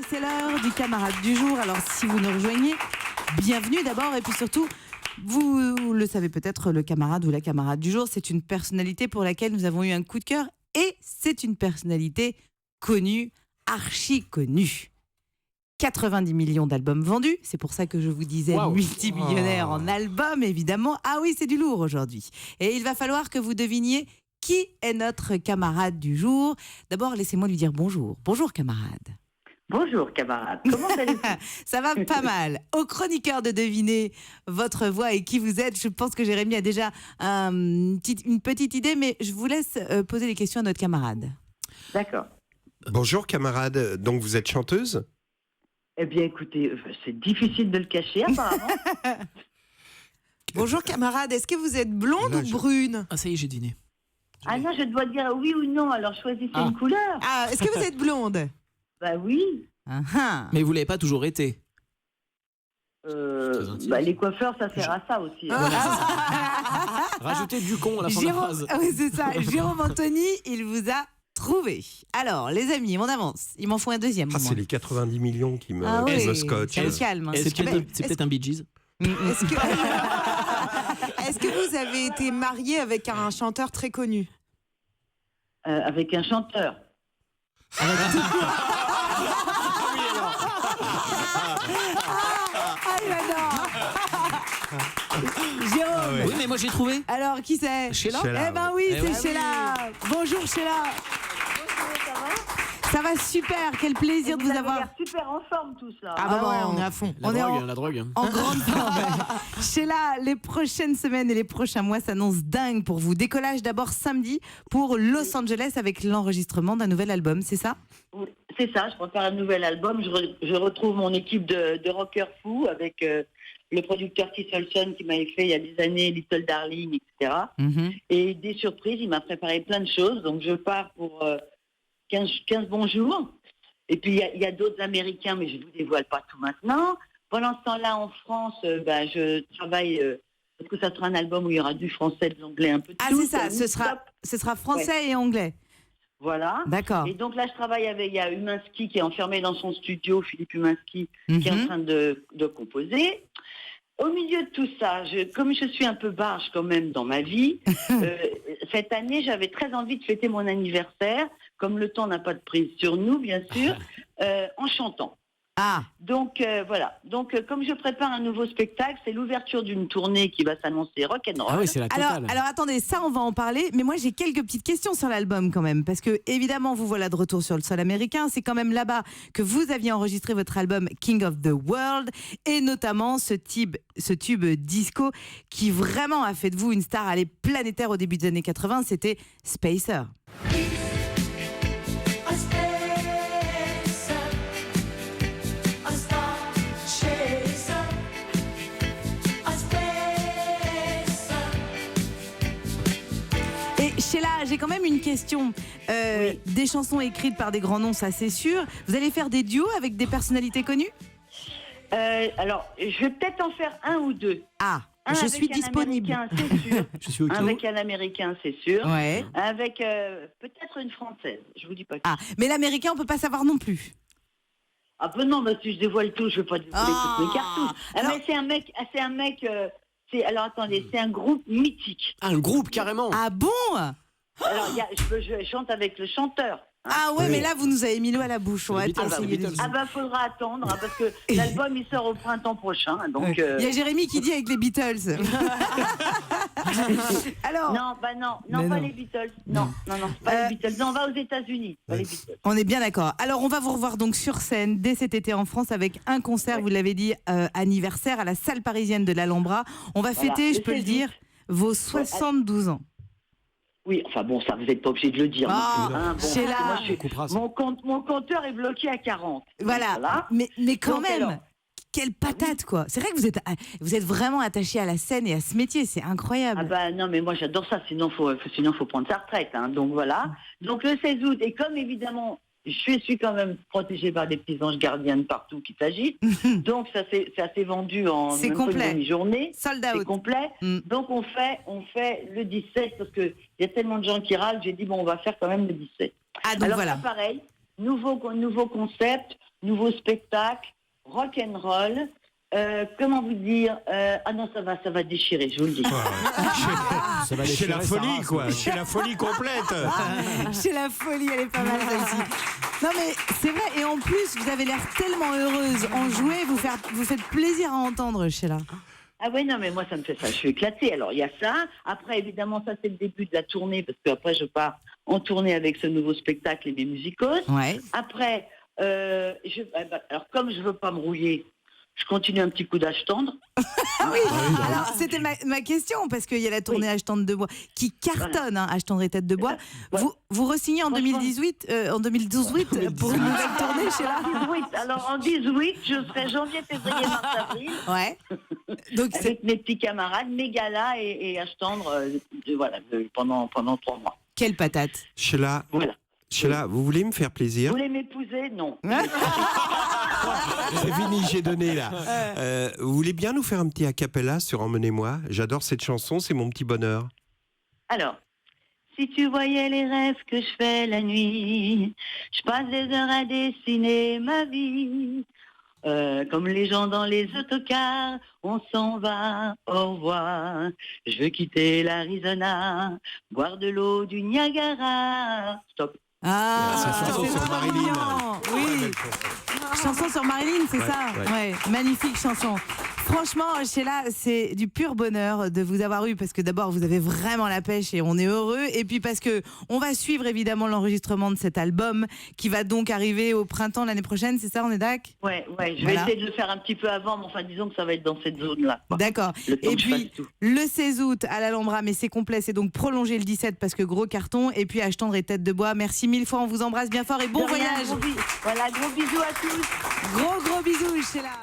C'est l'heure du camarade du jour. Alors, si vous nous rejoignez, bienvenue d'abord. Et puis surtout, vous le savez peut-être, le camarade ou la camarade du jour, c'est une personnalité pour laquelle nous avons eu un coup de cœur. Et c'est une personnalité connue, archi connue. 90 millions d'albums vendus. C'est pour ça que je vous disais multimillionnaire en albums, évidemment. Ah oui, c'est du lourd aujourd'hui. Et il va falloir que vous deviniez qui est notre camarade du jour. D'abord, laissez-moi lui dire bonjour. Bonjour, camarade. Bonjour camarade, comment allez-vous? Ça va pas mal. Au chroniqueur de deviner votre voix et qui vous êtes, je pense que Jérémy a déjà une petite idée, mais je vous laisse poser les questions à notre camarade. D'accord. Bonjour camarade, donc vous êtes chanteuse? Eh bien écoutez, c'est difficile de le cacher apparemment. Bonjour camarade, est-ce que vous êtes blonde Là, ou brune? Ah ça y est, j'ai deviné. Ah non, je dois dire oui ou non, alors choisissez une couleur. Ah, est-ce que vous êtes blonde? Bah oui. Mais vous l'avez pas toujours été. Les coiffeurs, ça sert à ça aussi. Rajoutez du con à la fin de la phrase. Oui, c'est ça. Jérôme Anthony, il vous a trouvé. Alors, les amis, on avance. Il m'en faut un deuxième. Ah, c'est les 90 millions qui me scotchent. Ça me calme. C'est peut-être un Bee Gees. Est-ce que vous avez été marié avec un chanteur très connu? Avec un chanteur. Jérôme. Oui, mais moi j'ai trouvé. Alors, qui c'est? Sheila. Eh ben oui, c'est Sheila. Bonjour Sheila. Ça va super, quel plaisir de vous avez avoir. l'air super en forme tous là. On est à fond. La drogue. En grande forme. Sheila, les prochaines semaines et les prochains mois s'annoncent dingues pour vous. Décollage d'abord samedi pour Los Angeles avec l'enregistrement d'un nouvel album, c'est ça? Oui, c'est ça, je prépare un nouvel album. Je retrouve mon équipe de rockers fous avec le producteur Keith Olson qui m'avait fait il y a des années Little Darling, etc. Et des surprises, il m'a préparé plein de choses. Donc je pars pour 15 bons jours. Et puis il y a d'autres Américains, mais je ne vous dévoile pas tout maintenant. Pendant ce temps-là, en France, je travaille, parce que ça sera un album où il y aura du français, de l'anglais, un peu de tout. Ah c'est ça, ce sera français et anglais. Voilà. D'accord. Et donc là, je travaille il y a Umansky qui est enfermé dans son studio, Philippe Umansky, qui est en train de composer. Au milieu de tout ça, comme je suis un peu barge quand même dans ma vie, cette année, j'avais très envie de fêter mon anniversaire, comme le temps n'a pas de prise sur nous, bien sûr, en chantant. Ah. Donc voilà. Donc comme je prépare un nouveau spectacle, c'est l'ouverture d'une tournée qui va s'annoncer rock'n'roll. Ah oui, c'est la totale. Alors attendez, ça on va en parler, mais moi j'ai quelques petites questions sur l'album quand même, parce que évidemment vous voilà de retour sur le sol américain, c'est quand même là-bas que vous aviez enregistré votre album King of the World, et notamment ce tube disco qui vraiment a fait de vous une star planétaire au début des années 80, c'était Spacer. Sheila, j'ai quand même une question. Oui. Des chansons écrites par des grands noms, ça c'est sûr. Vous allez faire des duos avec des personnalités connues? Alors, je vais peut-être en faire un ou deux. Ah, Un je avec suis un disponible. Américain, c'est sûr. Je suis OK. Avec un Américain, c'est sûr. Ouais. Avec peut-être une Française. Je vous dis pas. Ah, mais l'américain, on peut pas savoir non plus. Ah ben non, si je dévoile tout, je vais pas dévoiler toutes mes cartouches. Alors, Non. c'est un mec. Alors attendez, c'est un groupe mythique. Un groupe carrément. Ah bon? Alors je chante avec le chanteur. Ah ouais, mais là, vous nous avez mis l'eau à la bouche. On va les Beatles, essayer les de- Beatles. Ah ben faudra attendre parce que l'album il sort au printemps prochain. Donc Il y a Jérémy qui dit avec les Beatles. Alors, non, Mais pas non. les Beatles. Non, pas les Beatles. Non, on va aux États-Unis. Pas les Beatles. on est bien d'accord. Alors, on va vous revoir donc sur scène dès cet été en France avec un concert, vous l'avez dit, anniversaire à la salle parisienne de l'Alhambra. On va Voilà, fêter, je le peux le 16 dire, vos 72 ans. Oui, enfin bon, ça vous n'êtes pas obligé de le dire. Ah, non plus, hein. Bon, c'est là. moi, On coupera ça. mon compteur est bloqué à 40. Voilà. Mais quand Donc, même, alors. quelle patate, quoi. C'est vrai que vous êtes vraiment attaché à la scène et à ce métier, c'est incroyable. Ah bah non, mais moi j'adore ça, sinon faut prendre sa retraite. Hein. Donc voilà. Donc le 16 août, et comme évidemment, je suis quand même protégée par des petits anges gardiens de partout qui s'agitent, donc ça s'est vendu en C'est même pas complet. une demi-journée. Sold C'est out. complet. Mm. Donc on fait le 17, parce qu'il y a tellement de gens qui râlent, j'ai dit bon, on va faire quand même le 17. Ah, donc Alors voilà. là, pareil, nouveau concept, nouveau spectacle, rock'n'roll. Comment vous dire ah non, ça va déchirer, je vous le dis. Ça va Chez la déchirer folie, sa race, quoi. oui. Chez la folie complète. Chez la folie, elle est pas mal celle-ci. Non mais c'est vrai, et en plus, vous avez l'air tellement heureuse. En jouer, vous faites plaisir à entendre, Sheila. Ah ouais, non, mais moi, ça me fait ça. Je suis éclatée. Alors, il y a ça. Après, évidemment, ça, c'est le début de la tournée, parce qu'après, je pars en tournée avec ce nouveau spectacle et mes musicos. Ouais. Après, alors, comme je veux pas me rouiller, je continue un petit coup d'âge tendre. Ah oui, alors c'était ma question, parce qu'il y a la tournée Âge tendre de bois qui cartonne, hein, Âge tendre et tête de bois. Ouais. Vous re-signez en 2018, en 2012 pour une nouvelle tournée, Sheila. Alors, en 18, je serai janvier, février, mars, avril. Ouais. Donc Avec mes petits camarades, mes galas et âge tendre, pendant 3 mois. quelle patate. Sheila, vous voulez me faire Vous plaisir? voulez m'épouser? Non. C'est fini, j'ai donné là. Vous voulez bien nous faire un petit a cappella sur Emmenez-moi? J'adore cette chanson, c'est mon petit bonheur. Alors, si tu voyais les rêves que je fais la nuit, je passe des heures à dessiner ma vie. Comme les gens dans les autocars, on s'en va, au revoir. Je veux quitter l'Arizona, boire de l'eau du Niagara. Stop. C'est une chanson c'est sur trop Marilyn. mignon. Oui. Chanson sur Marilyn, c'est ça. Ouais. Magnifique chanson. Franchement, Sheila, c'est du pur bonheur de vous avoir eu, parce que d'abord vous avez vraiment la pêche et on est heureux, et puis parce que on va suivre évidemment l'enregistrement de cet album qui va donc arriver au printemps l'année prochaine, c'est ça, on est d'accord? Ouais, je vais essayer de le faire un petit peu avant, mais enfin disons que ça va être dans cette zone-là. D'accord. Et puis le 16 août à l'Alhambra, mais c'est complet, c'est donc prolongé le 17 parce que gros carton, et puis Âge tendre et tête de bois. Merci mille fois, on vous embrasse bien fort et bon voyage. Gros bisous à tous. Gros bisous, Sheila.